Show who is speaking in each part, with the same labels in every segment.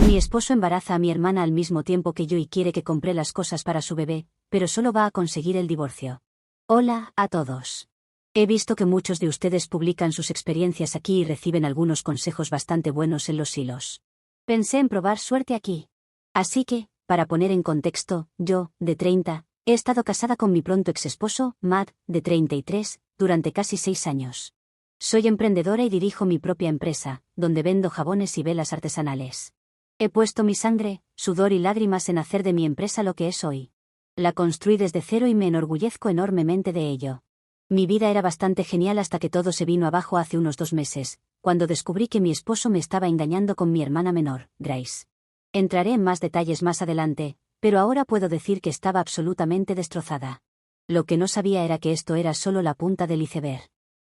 Speaker 1: Mi esposo embaraza a mi hermana al mismo tiempo que yo y quiere que compre las cosas para su bebé, pero solo va a conseguir el divorcio. Hola a todos. He visto que muchos de ustedes publican sus experiencias aquí y reciben algunos consejos bastante buenos en los hilos. Pensé en probar suerte aquí. Así que, para poner en contexto, yo, de 30, he estado casada con mi pronto exesposo, Matt, de 33, durante casi 6 años. Soy emprendedora y dirijo mi propia empresa, donde vendo jabones y velas artesanales. He puesto mi sangre, sudor y lágrimas en hacer de mi empresa lo que es hoy. La construí desde cero y me enorgullezco enormemente de ello. Mi vida era bastante genial hasta que todo se vino abajo hace unos 2 meses, cuando descubrí que mi esposo me estaba engañando con mi hermana menor, Grace. Entraré en más detalles más adelante, pero ahora puedo decir que estaba absolutamente destrozada. Lo que no sabía era que esto era solo la punta del iceberg.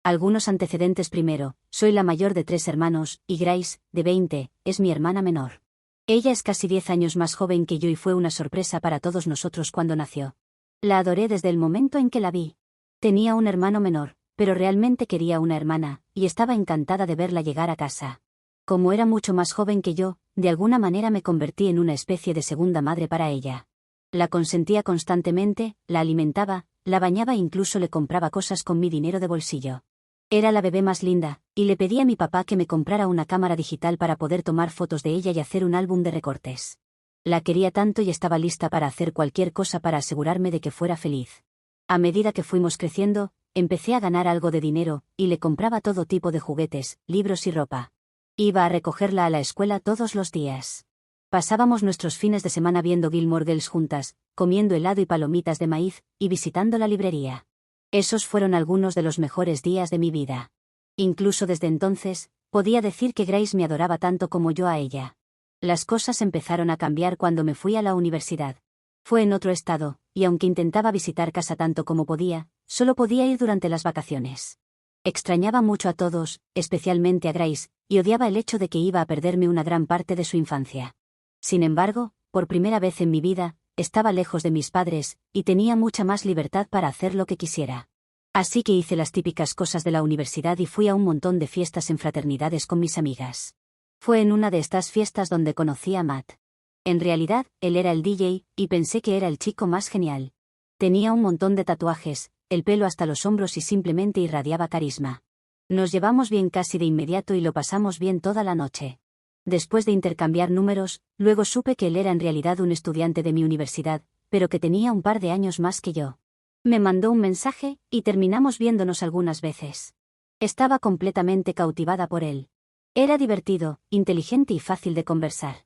Speaker 1: Algunos antecedentes primero: soy la mayor de 3 hermanos, y Grace, de 20, es mi hermana menor. Ella es casi 10 años más joven que yo y fue una sorpresa para todos nosotros cuando nació. La adoré desde el momento en que la vi. Tenía un hermano menor, pero realmente quería una hermana, y estaba encantada de verla llegar a casa. Como era mucho más joven que yo, de alguna manera me convertí en una especie de segunda madre para ella. La consentía constantemente, la alimentaba, la bañaba e incluso le compraba cosas con mi dinero de bolsillo. Era la bebé más linda, y le pedí a mi papá que me comprara una cámara digital para poder tomar fotos de ella y hacer un álbum de recortes. La quería tanto y estaba lista para hacer cualquier cosa para asegurarme de que fuera feliz. A medida que fuimos creciendo, empecé a ganar algo de dinero, y le compraba todo tipo de juguetes, libros y ropa. Iba a recogerla a la escuela todos los días. Pasábamos nuestros fines de semana viendo Gilmore Girls juntas, comiendo helado y palomitas de maíz, y visitando la librería. Esos fueron algunos de los mejores días de mi vida. Incluso desde entonces, podía decir que Grace me adoraba tanto como yo a ella. Las cosas empezaron a cambiar cuando me fui a la universidad. Fue en otro estado, y aunque intentaba visitar casa tanto como podía, solo podía ir durante las vacaciones. Extrañaba mucho a todos, especialmente a Grace, y odiaba el hecho de que iba a perderme una gran parte de su infancia. Sin embargo, por primera vez en mi vida, estaba lejos de mis padres, y tenía mucha más libertad para hacer lo que quisiera. Así que hice las típicas cosas de la universidad y fui a un montón de fiestas en fraternidades con mis amigas. Fue en una de estas fiestas donde conocí a Matt. En realidad, él era el DJ, y pensé que era el chico más genial. Tenía un montón de tatuajes, el pelo hasta los hombros y simplemente irradiaba carisma. Nos llevamos bien casi de inmediato y lo pasamos bien toda la noche. Después de intercambiar números, luego supe que él era en realidad un estudiante de mi universidad, pero que tenía un par de años más que yo. Me mandó un mensaje, y terminamos viéndonos algunas veces. Estaba completamente cautivada por él. Era divertido, inteligente y fácil de conversar.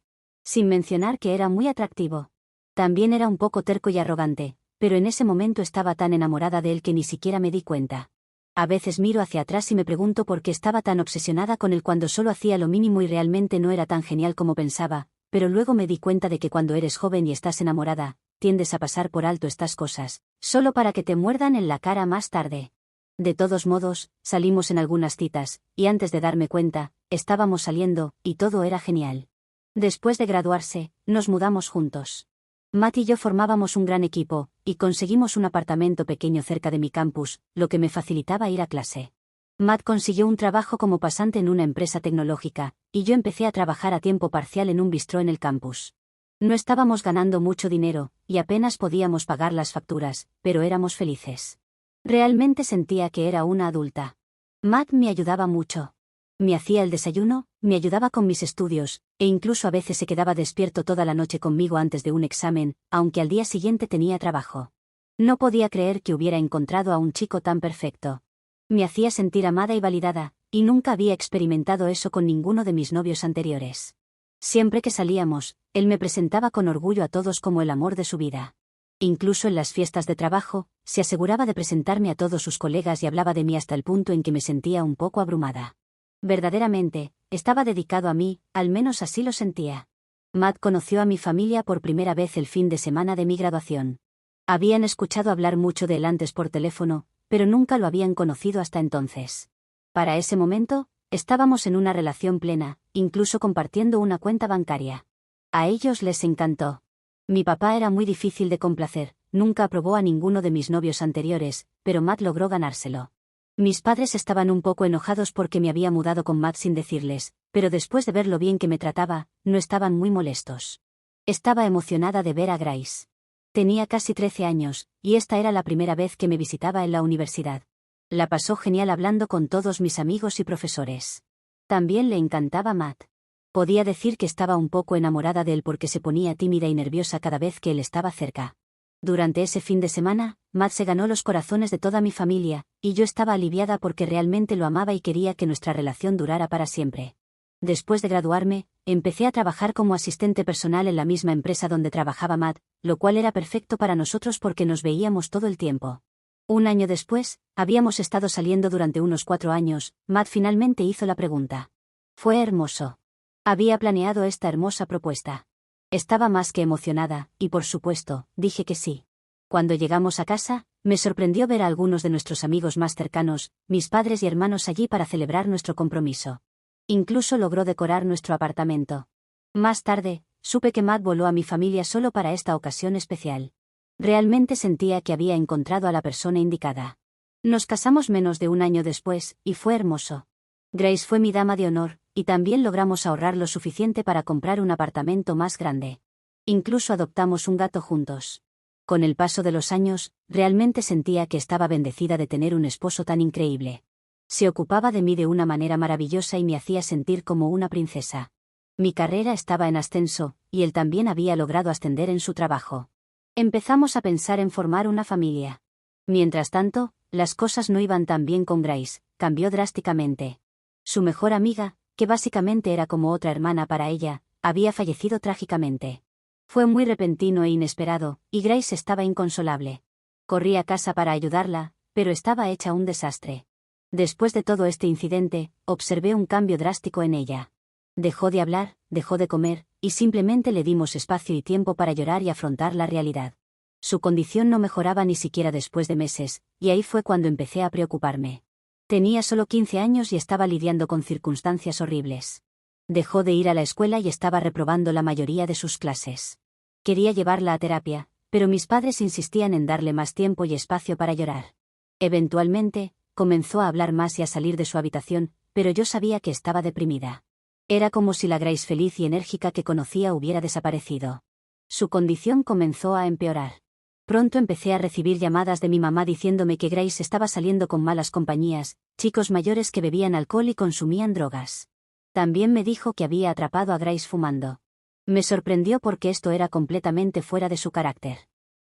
Speaker 1: Sin mencionar que era muy atractivo. También era un poco terco y arrogante, pero en ese momento estaba tan enamorada de él que ni siquiera me di cuenta. A veces miro hacia atrás y me pregunto por qué estaba tan obsesionada con él cuando solo hacía lo mínimo y realmente no era tan genial como pensaba, pero luego me di cuenta de que cuando eres joven y estás enamorada, tiendes a pasar por alto estas cosas, solo para que te muerdan en la cara más tarde. De todos modos, salimos en algunas citas, y antes de darme cuenta, estábamos saliendo, y todo era genial. Después de graduarse, nos mudamos juntos. Matt y yo formábamos un gran equipo, y conseguimos un apartamento pequeño cerca de mi campus, lo que me facilitaba ir a clase. Matt consiguió un trabajo como pasante en una empresa tecnológica, y yo empecé a trabajar a tiempo parcial en un bistró en el campus. No estábamos ganando mucho dinero, y apenas podíamos pagar las facturas, pero éramos felices. Realmente sentía que era una adulta. Matt me ayudaba mucho. Me hacía el desayuno, me ayudaba con mis estudios, e incluso a veces se quedaba despierto toda la noche conmigo antes de un examen, aunque al día siguiente tenía trabajo. No podía creer que hubiera encontrado a un chico tan perfecto. Me hacía sentir amada y validada, y nunca había experimentado eso con ninguno de mis novios anteriores. Siempre que salíamos, él me presentaba con orgullo a todos como el amor de su vida. Incluso en las fiestas de trabajo, se aseguraba de presentarme a todos sus colegas y hablaba de mí hasta el punto en que me sentía un poco abrumada. Verdaderamente, estaba dedicado a mí, al menos así lo sentía. Matt conoció a mi familia por primera vez el fin de semana de mi graduación. Habían escuchado hablar mucho de él antes por teléfono, pero nunca lo habían conocido hasta entonces. Para ese momento, estábamos en una relación plena, incluso compartiendo una cuenta bancaria. A ellos les encantó. Mi papá era muy difícil de complacer, nunca aprobó a ninguno de mis novios anteriores, pero Matt logró ganárselo. Mis padres estaban un poco enojados porque me había mudado con Matt sin decirles, pero después de ver lo bien que me trataba, no estaban muy molestos. Estaba emocionada de ver a Grace. Tenía casi 13 años, y esta era la primera vez que me visitaba en la universidad. La pasó genial hablando con todos mis amigos y profesores. También le encantaba Matt. Podía decir que estaba un poco enamorada de él porque se ponía tímida y nerviosa cada vez que él estaba cerca. Durante ese fin de semana, Matt se ganó los corazones de toda mi familia, y yo estaba aliviada porque realmente lo amaba y quería que nuestra relación durara para siempre. Después de graduarme, empecé a trabajar como asistente personal en la misma empresa donde trabajaba Matt, lo cual era perfecto para nosotros porque nos veíamos todo el tiempo. Un año después, habíamos estado saliendo durante unos 4 años, Matt finalmente hizo la pregunta. Fue hermoso. Había planeado esta hermosa propuesta. Estaba más que emocionada, y por supuesto, dije que sí. Cuando llegamos a casa, me sorprendió ver a algunos de nuestros amigos más cercanos, mis padres y hermanos allí para celebrar nuestro compromiso. Incluso logró decorar nuestro apartamento. Más tarde, supe que Matt voló a mi familia solo para esta ocasión especial. Realmente sentía que había encontrado a la persona indicada. Nos casamos menos de un año después, y fue hermoso. Grace fue mi dama de honor, y también logramos ahorrar lo suficiente para comprar un apartamento más grande. Incluso adoptamos un gato juntos. Con el paso de los años, realmente sentía que estaba bendecida de tener un esposo tan increíble. Se ocupaba de mí de una manera maravillosa y me hacía sentir como una princesa. Mi carrera estaba en ascenso, y él también había logrado ascender en su trabajo. Empezamos a pensar en formar una familia. Mientras tanto, las cosas no iban tan bien con Grace, cambió drásticamente. Su mejor amiga, que básicamente era como otra hermana para ella, había fallecido trágicamente. Fue muy repentino e inesperado, y Grace estaba inconsolable. Corrí a casa para ayudarla, pero estaba hecha un desastre. Después de todo este incidente, observé un cambio drástico en ella. Dejó de hablar, dejó de comer, y simplemente le dimos espacio y tiempo para llorar y afrontar la realidad. Su condición no mejoraba ni siquiera después de meses, y ahí fue cuando empecé a preocuparme. Tenía solo 15 años y estaba lidiando con circunstancias horribles. Dejó de ir a la escuela y estaba reprobando la mayoría de sus clases. Quería llevarla a terapia, pero mis padres insistían en darle más tiempo y espacio para llorar. Eventualmente, comenzó a hablar más y a salir de su habitación, pero yo sabía que estaba deprimida. Era como si la Grace feliz y enérgica que conocía hubiera desaparecido. Su condición comenzó a empeorar. Pronto empecé a recibir llamadas de mi mamá diciéndome que Grace estaba saliendo con malas compañías, chicos mayores que bebían alcohol y consumían drogas. También me dijo que había atrapado a Grace fumando. Me sorprendió porque esto era completamente fuera de su carácter.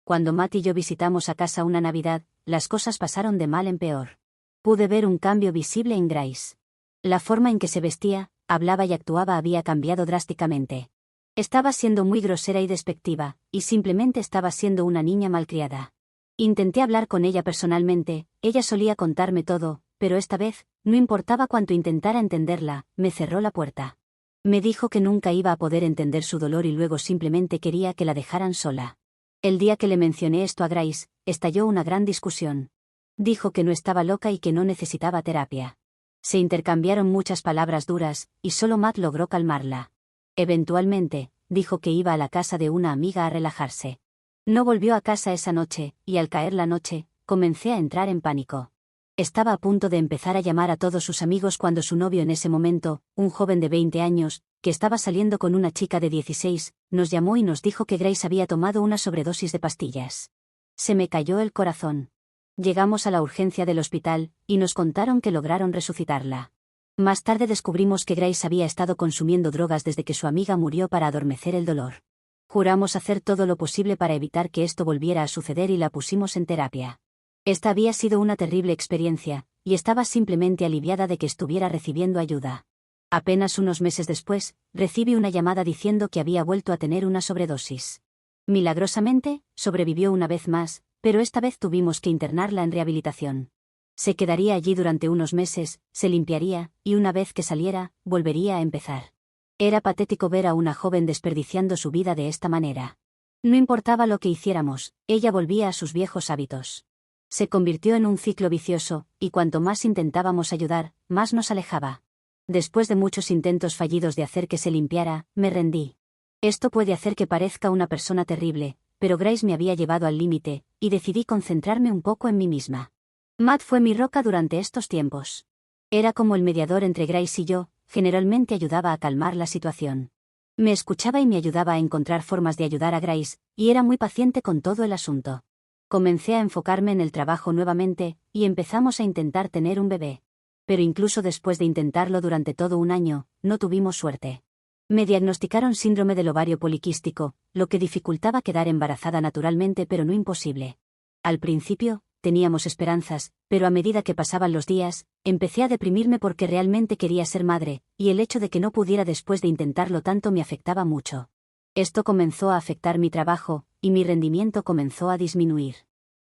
Speaker 1: Cuando Matt y yo visitamos a casa una Navidad, las cosas pasaron de mal en peor. Pude ver un cambio visible en Grace. La forma en que se vestía, hablaba y actuaba había cambiado drásticamente. Estaba siendo muy grosera y despectiva, y simplemente estaba siendo una niña malcriada. Intenté hablar con ella personalmente, ella solía contarme todo, pero esta vez, no importaba cuánto intentara entenderla, me cerró la puerta. Me dijo que nunca iba a poder entender su dolor y luego simplemente quería que la dejaran sola. El día que le mencioné esto a Grace, estalló una gran discusión. Dijo que no estaba loca y que no necesitaba terapia. Se intercambiaron muchas palabras duras, y solo Matt logró calmarla. Eventualmente, dijo que iba a la casa de una amiga a relajarse. No volvió a casa esa noche, y al caer la noche, comencé a entrar en pánico. Estaba a punto de empezar a llamar a todos sus amigos cuando su novio en ese momento, un joven de 20 años, que estaba saliendo con una chica de 16, nos llamó y nos dijo que Grace había tomado una sobredosis de pastillas. Se me cayó el corazón. Llegamos a la urgencia del hospital, y nos contaron que lograron resucitarla. Más tarde descubrimos que Grace había estado consumiendo drogas desde que su amiga murió para adormecer el dolor. Juramos hacer todo lo posible para evitar que esto volviera a suceder y la pusimos en terapia. Esta había sido una terrible experiencia, y estaba simplemente aliviada de que estuviera recibiendo ayuda. Apenas unos meses después, recibí una llamada diciendo que había vuelto a tener una sobredosis. Milagrosamente, sobrevivió una vez más, pero esta vez tuvimos que internarla en rehabilitación. Se quedaría allí durante unos meses, se limpiaría, y una vez que saliera, volvería a empezar. Era patético ver a una joven desperdiciando su vida de esta manera. No importaba lo que hiciéramos, ella volvía a sus viejos hábitos. Se convirtió en un ciclo vicioso, y cuanto más intentábamos ayudar, más nos alejaba. Después de muchos intentos fallidos de hacer que se limpiara, me rendí. Esto puede hacer que parezca una persona terrible, pero Grace me había llevado al límite, y decidí concentrarme un poco en mí misma. Matt fue mi roca durante estos tiempos. Era como el mediador entre Grace y yo, generalmente ayudaba a calmar la situación. Me escuchaba y me ayudaba a encontrar formas de ayudar a Grace, y era muy paciente con todo el asunto. Comencé a enfocarme en el trabajo nuevamente, y empezamos a intentar tener un bebé. Pero incluso después de intentarlo durante todo un año, no tuvimos suerte. Me diagnosticaron síndrome del ovario poliquístico, lo que dificultaba quedar embarazada naturalmente pero no imposible. Al principio, teníamos esperanzas, pero a medida que pasaban los días, empecé a deprimirme porque realmente quería ser madre, y el hecho de que no pudiera después de intentarlo tanto me afectaba mucho. Esto comenzó a afectar mi trabajo, y mi rendimiento comenzó a disminuir.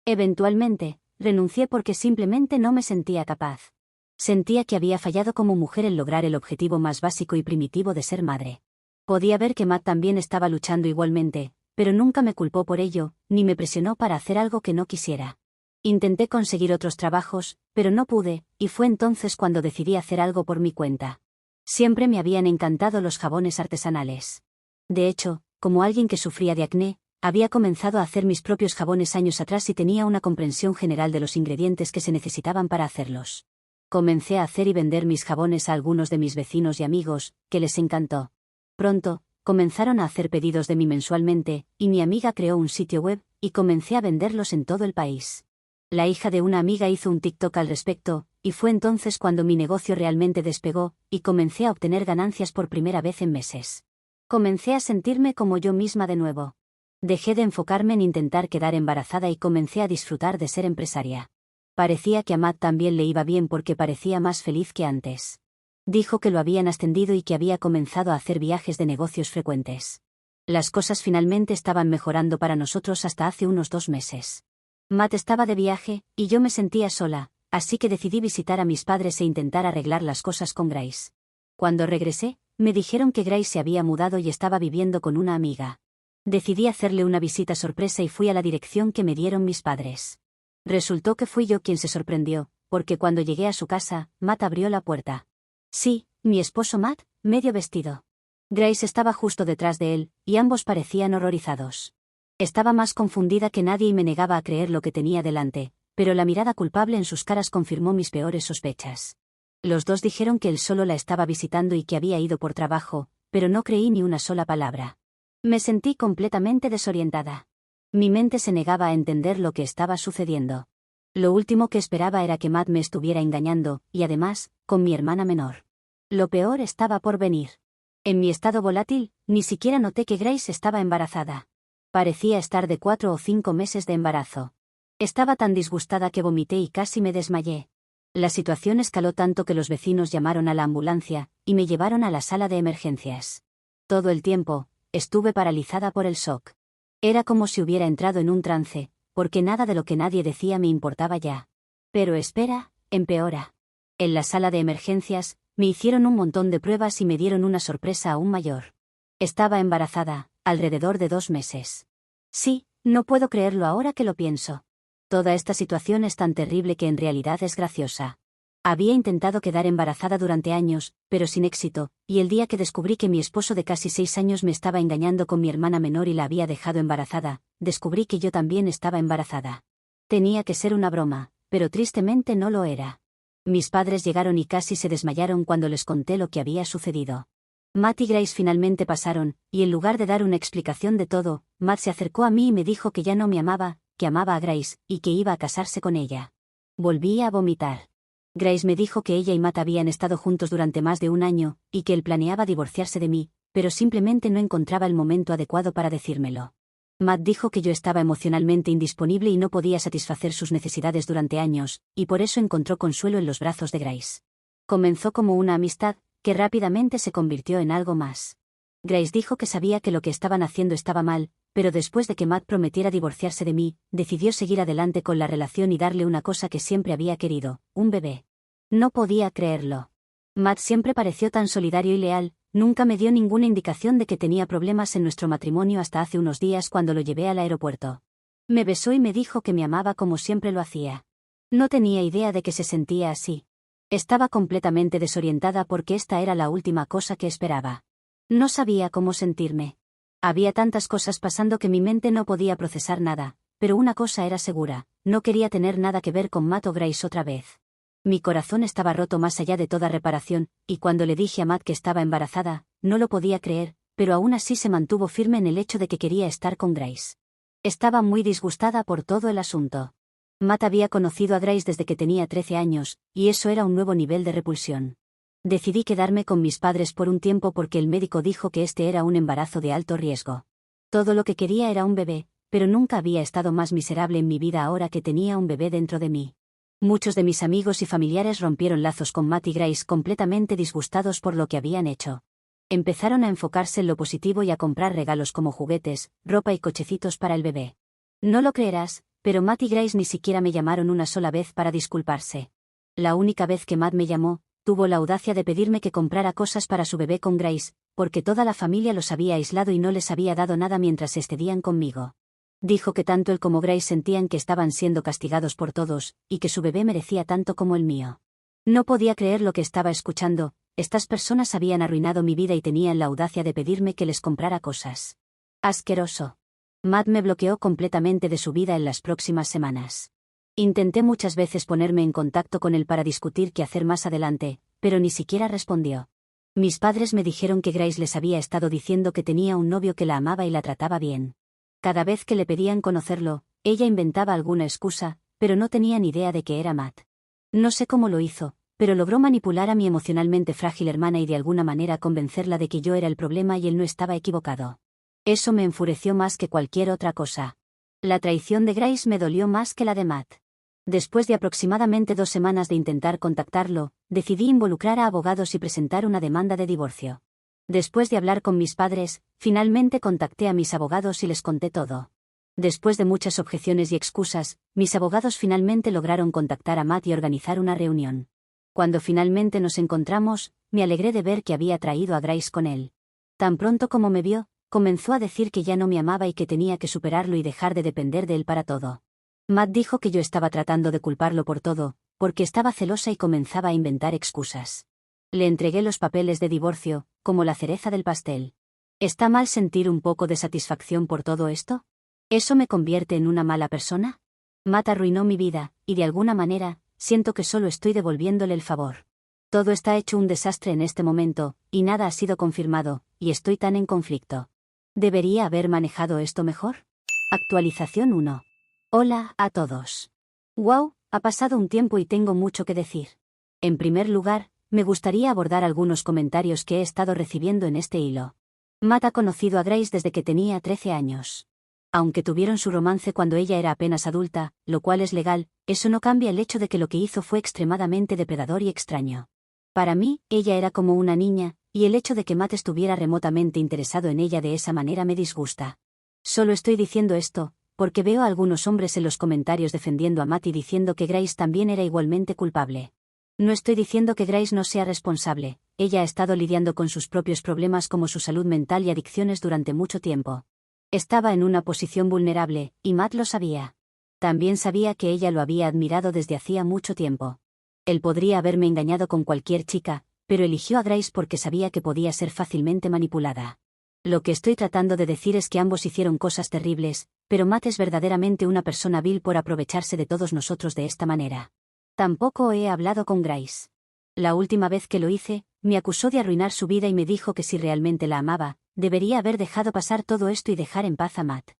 Speaker 1: Eventualmente, renuncié porque simplemente no me sentía capaz. Sentía que había fallado como mujer en lograr el objetivo más básico y primitivo de ser madre. Podía ver que Matt también estaba luchando igualmente, pero nunca me culpó por ello, ni me presionó para hacer algo que no quisiera. Intenté conseguir otros trabajos, pero no pude, y fue entonces cuando decidí hacer algo por mi cuenta. Siempre me habían encantado los jabones artesanales. De hecho, como alguien que sufría de acné, había comenzado a hacer mis propios jabones años atrás y tenía una comprensión general de los ingredientes que se necesitaban para hacerlos. Comencé a hacer y vender mis jabones a algunos de mis vecinos y amigos, que les encantó. Pronto, comenzaron a hacer pedidos de mí mensualmente, y mi amiga creó un sitio web, y comencé a venderlos en todo el país. La hija de una amiga hizo un TikTok al respecto, y fue entonces cuando mi negocio realmente despegó, y comencé a obtener ganancias por primera vez en meses. Comencé a sentirme como yo misma de nuevo. Dejé de enfocarme en intentar quedar embarazada y comencé a disfrutar de ser empresaria. Parecía que a Matt también le iba bien porque parecía más feliz que antes. Dijo que lo habían ascendido y que había comenzado a hacer viajes de negocios frecuentes. Las cosas finalmente estaban mejorando para nosotros hasta hace unos 2 meses. Matt estaba de viaje, y yo me sentía sola, así que decidí visitar a mis padres e intentar arreglar las cosas con Grace. Cuando regresé, me dijeron que Grace se había mudado y estaba viviendo con una amiga. Decidí hacerle una visita sorpresa y fui a la dirección que me dieron mis padres. Resultó que fui yo quien se sorprendió, porque cuando llegué a su casa, Matt abrió la puerta. Sí, mi esposo Matt, medio vestido. Grace estaba justo detrás de él, y ambos parecían horrorizados. Estaba más confundida que nadie y me negaba a creer lo que tenía delante, pero la mirada culpable en sus caras confirmó mis peores sospechas. Los dos dijeron que él solo la estaba visitando y que había ido por trabajo, pero no creí ni una sola palabra. Me sentí completamente desorientada. Mi mente se negaba a entender lo que estaba sucediendo. Lo último que esperaba era que Matt me estuviera engañando, y además, con mi hermana menor. Lo peor estaba por venir. En mi estado volátil, ni siquiera noté que Grace estaba embarazada. Parecía estar de 4 o 5 meses de embarazo. Estaba tan disgustada que vomité y casi me desmayé. La situación escaló tanto que los vecinos llamaron a la ambulancia, y me llevaron a la sala de emergencias. Todo el tiempo, estuve paralizada por el shock. Era como si hubiera entrado en un trance, porque nada de lo que nadie decía me importaba ya. Pero espera, empeora. En la sala de emergencias, me hicieron un montón de pruebas y me dieron una sorpresa aún mayor. Estaba embarazada, alrededor de 2 meses. Sí, no puedo creerlo ahora que lo pienso. Toda esta situación es tan terrible que en realidad es graciosa. Había intentado quedar embarazada durante años, pero sin éxito, y el día que descubrí que mi esposo de casi 6 años me estaba engañando con mi hermana menor y la había dejado embarazada, descubrí que yo también estaba embarazada. Tenía que ser una broma, pero tristemente no lo era. Mis padres llegaron y casi se desmayaron cuando les conté lo que había sucedido. Matt y Grace finalmente pasaron, y en lugar de dar una explicación de todo, Matt se acercó a mí y me dijo que ya no me amaba, que amaba a Grace, y que iba a casarse con ella. Volví a vomitar. Grace me dijo que ella y Matt habían estado juntos durante más de un año, y que él planeaba divorciarse de mí, pero simplemente no encontraba el momento adecuado para decírmelo. Matt dijo que yo estaba emocionalmente indisponible y no podía satisfacer sus necesidades durante años, y por eso encontró consuelo en los brazos de Grace. Comenzó como una amistad, que rápidamente se convirtió en algo más. Grace dijo que sabía que lo que estaban haciendo estaba mal, pero después de que Matt prometiera divorciarse de mí, decidió seguir adelante con la relación y darle una cosa que siempre había querido, un bebé. No podía creerlo. Matt siempre pareció tan solidario y leal, nunca me dio ninguna indicación de que tenía problemas en nuestro matrimonio hasta hace unos días cuando lo llevé al aeropuerto. Me besó y me dijo que me amaba como siempre lo hacía. No tenía idea de que se sentía así. Estaba completamente desorientada porque esta era la última cosa que esperaba. No sabía cómo sentirme. Había tantas cosas pasando que mi mente no podía procesar nada, pero una cosa era segura, no quería tener nada que ver con Matt o Grace otra vez. Mi corazón estaba roto más allá de toda reparación, y cuando le dije a Matt que estaba embarazada, no lo podía creer, pero aún así se mantuvo firme en el hecho de que quería estar con Grace. Estaba muy disgustada por todo el asunto. Matt había conocido a Grace desde que tenía 13 años, y eso era un nuevo nivel de repulsión. Decidí quedarme con mis padres por un tiempo porque el médico dijo que este era un embarazo de alto riesgo. Todo lo que quería era un bebé, pero nunca había estado más miserable en mi vida ahora que tenía un bebé dentro de mí. Muchos de mis amigos y familiares rompieron lazos con Matt y Grace completamente disgustados por lo que habían hecho. Empezaron a enfocarse en lo positivo y a comprar regalos como juguetes, ropa y cochecitos para el bebé. No lo creerás, pero Matt y Grace ni siquiera me llamaron una sola vez para disculparse. La única vez que Matt me llamó, tuvo la audacia de pedirme que comprara cosas para su bebé con Grace, porque toda la familia los había aislado y no les había dado nada mientras excedían conmigo. Dijo que tanto él como Grace sentían que estaban siendo castigados por todos, y que su bebé merecía tanto como el mío. No podía creer lo que estaba escuchando, estas personas habían arruinado mi vida y tenían la audacia de pedirme que les comprara cosas. Asqueroso. Matt me bloqueó completamente de su vida en las próximas semanas. Intenté muchas veces ponerme en contacto con él para discutir qué hacer más adelante, pero ni siquiera respondió. Mis padres me dijeron que Grace les había estado diciendo que tenía un novio que la amaba y la trataba bien. Cada vez que le pedían conocerlo, ella inventaba alguna excusa, pero no tenía ni idea de que era Matt. No sé cómo lo hizo, pero logró manipular a mi emocionalmente frágil hermana y de alguna manera convencerla de que yo era el problema y él no estaba equivocado. Eso me enfureció más que cualquier otra cosa. La traición de Grace me dolió más que la de Matt. Después de aproximadamente 2 semanas de intentar contactarlo, decidí involucrar a abogados y presentar una demanda de divorcio. Después de hablar con mis padres, finalmente contacté a mis abogados y les conté todo. Después de muchas objeciones y excusas, mis abogados finalmente lograron contactar a Matt y organizar una reunión. Cuando finalmente nos encontramos, me alegré de ver que había traído a Grace con él. Tan pronto como me vio, comenzó a decir que ya no me amaba y que tenía que superarlo y dejar de depender de él para todo. Matt dijo que yo estaba tratando de culparlo por todo, porque estaba celosa y comenzaba a inventar excusas. Le entregué los papeles de divorcio, como la cereza del pastel. ¿Está mal sentir un poco de satisfacción por todo esto? ¿Eso me convierte en una mala persona? Matt arruinó mi vida, y de alguna manera, siento que solo estoy devolviéndole el favor. Todo está hecho un desastre en este momento, y nada ha sido confirmado, y estoy tan en conflicto. ¿Debería haber manejado esto mejor? Actualización 1. Hola a todos. Wow, ha pasado un tiempo y tengo mucho que decir. En primer lugar, me gustaría abordar algunos comentarios que he estado recibiendo en este hilo. Matt ha conocido a Grace desde que tenía 13 años. Aunque tuvieron su romance cuando ella era apenas adulta, lo cual es legal, eso no cambia el hecho de que lo que hizo fue extremadamente depredador y extraño. Para mí, ella era como una niña, y el hecho de que Matt estuviera remotamente interesado en ella de esa manera me disgusta. Solo estoy diciendo esto, porque veo a algunos hombres en los comentarios defendiendo a Matt y diciendo que Grace también era igualmente culpable. No estoy diciendo que Grace no sea responsable, ella ha estado lidiando con sus propios problemas como su salud mental y adicciones durante mucho tiempo. Estaba en una posición vulnerable, y Matt lo sabía. También sabía que ella lo había admirado desde hacía mucho tiempo. Él podría haberme engañado con cualquier chica, pero eligió a Grace porque sabía que podía ser fácilmente manipulada. Lo que estoy tratando de decir es que ambos hicieron cosas terribles, pero Matt es verdaderamente una persona vil por aprovecharse de todos nosotros de esta manera. Tampoco he hablado con Grace. La última vez que lo hice, me acusó de arruinar su vida y me dijo que si realmente la amaba, debería haber dejado pasar todo esto y dejar en paz a Matt.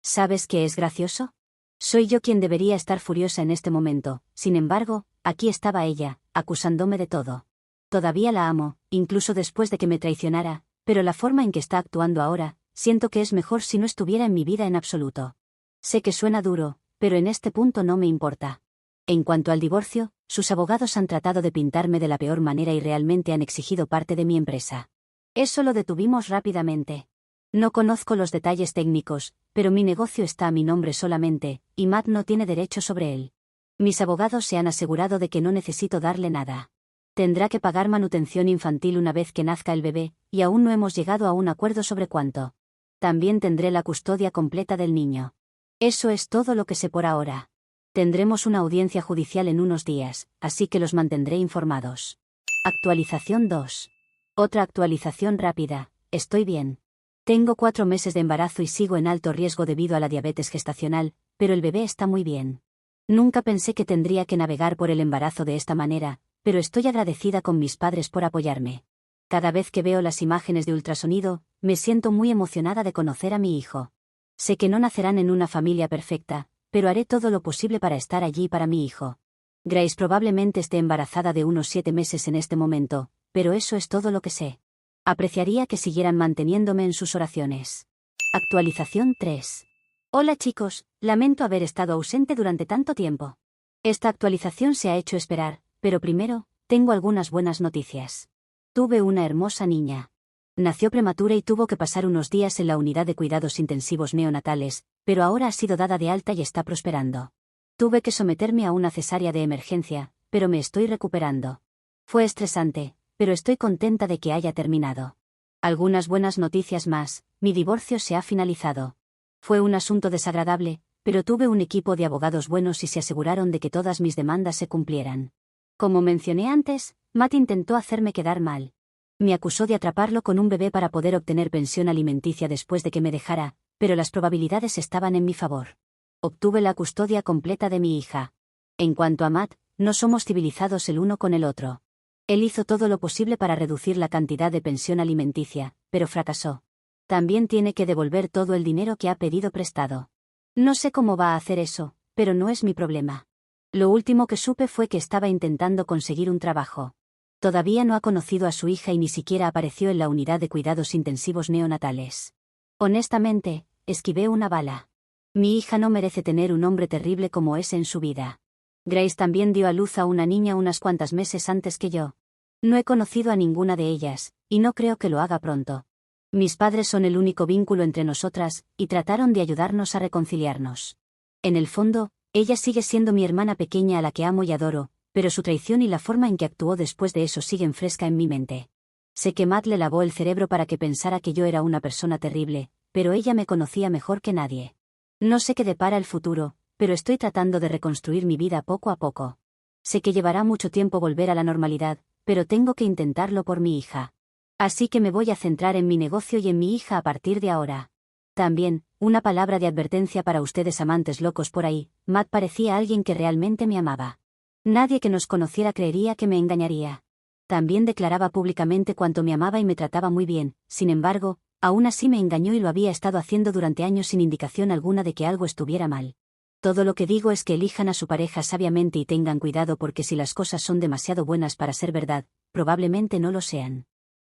Speaker 1: ¿Sabes qué es gracioso? Soy yo quien debería estar furiosa en este momento, sin embargo, aquí estaba ella, acusándome de todo. Todavía la amo, incluso después de que me traicionara, pero la forma en que está actuando ahora, siento que es mejor si no estuviera en mi vida en absoluto. Sé que suena duro, pero en este punto no me importa. En cuanto al divorcio, sus abogados han tratado de pintarme de la peor manera y realmente han exigido parte de mi empresa. Eso lo detuvimos rápidamente. No conozco los detalles técnicos, pero mi negocio está a mi nombre solamente, y Matt no tiene derecho sobre él. Mis abogados se han asegurado de que no necesito darle nada. Tendrá que pagar manutención infantil una vez que nazca el bebé, y aún no hemos llegado a un acuerdo sobre cuánto. También tendré la custodia completa del niño. Eso es todo lo que sé por ahora. Tendremos una audiencia judicial en unos días, así que los mantendré informados. Actualización 2. Otra actualización rápida, estoy bien. Tengo 4 meses de embarazo y sigo en alto riesgo debido a la diabetes gestacional, pero el bebé está muy bien. Nunca pensé que tendría que navegar por el embarazo de esta manera, pero estoy agradecida con mis padres por apoyarme. Cada vez que veo las imágenes de ultrasonido, me siento muy emocionada de conocer a mi hijo. Sé que no nacerán en una familia perfecta, pero haré todo lo posible para estar allí para mi hijo. Grace probablemente esté embarazada de unos 7 meses en este momento, pero eso es todo lo que sé. Apreciaría que siguieran manteniéndome en sus oraciones. Actualización 3. Hola chicos, lamento haber estado ausente durante tanto tiempo. Esta actualización se ha hecho esperar, pero primero, tengo algunas buenas noticias. Tuve una hermosa niña. Nació prematura y tuvo que pasar unos días en la unidad de cuidados intensivos neonatales, pero ahora ha sido dada de alta y está prosperando. Tuve que someterme a una cesárea de emergencia, pero me estoy recuperando. Fue estresante, pero estoy contenta de que haya terminado. Algunas buenas noticias más, mi divorcio se ha finalizado. Fue un asunto desagradable, pero tuve un equipo de abogados buenos y se aseguraron de que todas mis demandas se cumplieran. Como mencioné antes, Matt intentó hacerme quedar mal. Me acusó de atraparlo con un bebé para poder obtener pensión alimenticia después de que me dejara, pero las probabilidades estaban en mi favor. Obtuve la custodia completa de mi hija. En cuanto a Matt, no somos civilizados el uno con el otro. Él hizo todo lo posible para reducir la cantidad de pensión alimenticia, pero fracasó. También tiene que devolver todo el dinero que ha pedido prestado. No sé cómo va a hacer eso, pero no es mi problema. Lo último que supe fue que estaba intentando conseguir un trabajo. Todavía no ha conocido a su hija y ni siquiera apareció en la unidad de cuidados intensivos neonatales. Honestamente, esquivé una bala. Mi hija no merece tener un hombre terrible como ese en su vida. Grace también dio a luz a una niña unas cuantas meses antes que yo. No he conocido a ninguna de ellas, y no creo que lo haga pronto. Mis padres son el único vínculo entre nosotras, y trataron de ayudarnos a reconciliarnos. En el fondo, ella sigue siendo mi hermana pequeña a la que amo y adoro, pero su traición y la forma en que actuó después de eso siguen fresca en mi mente. Sé que Matt le lavó el cerebro para que pensara que yo era una persona terrible, pero ella me conocía mejor que nadie. No sé qué depara el futuro, pero estoy tratando de reconstruir mi vida poco a poco. Sé que llevará mucho tiempo volver a la normalidad, pero tengo que intentarlo por mi hija. Así que me voy a centrar en mi negocio y en mi hija a partir de ahora. También, una palabra de advertencia para ustedes amantes locos por ahí, Matt parecía alguien que realmente me amaba. Nadie que nos conociera creería que me engañaría. También declaraba públicamente cuánto me amaba y me trataba muy bien, sin embargo, aún así me engañó y lo había estado haciendo durante años sin indicación alguna de que algo estuviera mal. Todo lo que digo es que elijan a su pareja sabiamente y tengan cuidado porque si las cosas son demasiado buenas para ser verdad, probablemente no lo sean.